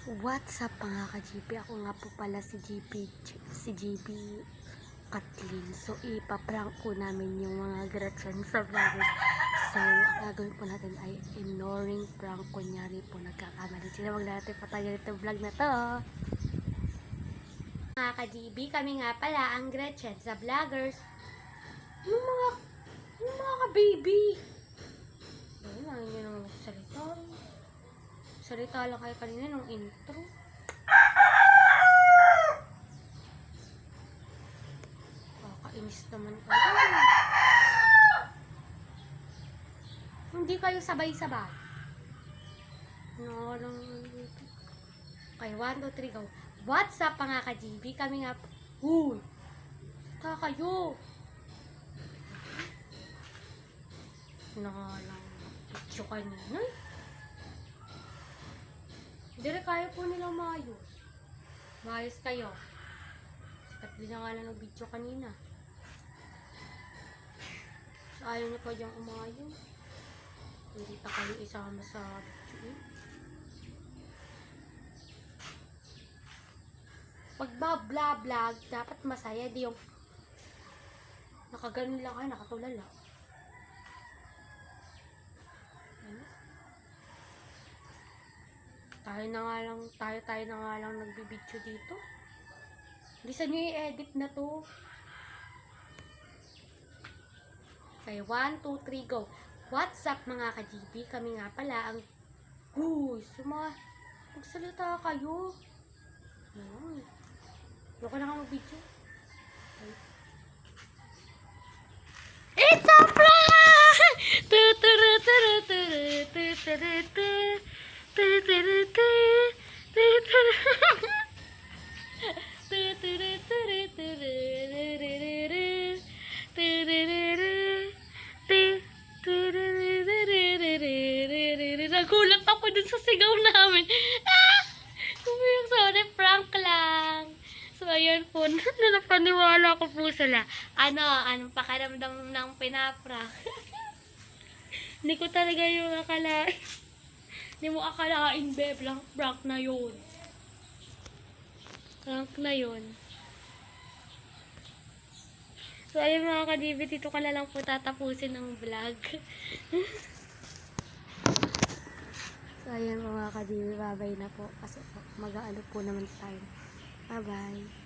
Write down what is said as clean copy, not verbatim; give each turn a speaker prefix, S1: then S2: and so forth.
S1: What's up mga ka-GP? Ako nga po pala si GB Kathleen. So, ipaprank po namin yung mga Gretchen sa vloggers. So, ang gagawin po natin ay ignoring prank. Kunyari po, nagkakamali sila. Huwag natin patagal itong vlog na to. Mga ka-GB, kami nga pala ang Gretchen sa vloggers. Yung mga ka-baby. Ayun, ayun yun ang salita. Salita lang kayo kanina nung intro. Kakainis naman kayo. Hindi kayo sabay-sabay. No, lang. Okay, 1, 2, 3, go. What's up mga ka-GB? Kami nga. Uy! Kakayo! Nakalang. Picture kanina. Hindi kaya po nilang maayos. Maayos kayo. Sikat din na nga lang ng video kanina. So, ayaw niyo pa diyang umayos. Hindi pa kayo isama sa video. Pag vlog, dapat masaya. Di yung nakaganon lang kayo, nakatulala. Tayo na nga lang nagbibidyo dito. Bisa nyo i-edit na to. Okay, 1, 2, 3, go. What's up mga ka-GB? Kami nga pala ang magsalita kayo. Ayoko na nga mag-video. It's a prank! Nagulat ako dun sa sigaw namin. Sorry, prank lang. So, ayun po, napaniwala ko po sila. Anong pakiramdam ng pinaprank? Hindi ko talaga yung akalain. Hindi mo akalain, be. Prank na yun. Prank na yun. So, ayun mga ka-GB, dito ka na lang po tatapusin ng vlog. So, ayun mga ka-GB, bye-bye na po. Kasi mag-aano po naman tayo. Bye-bye.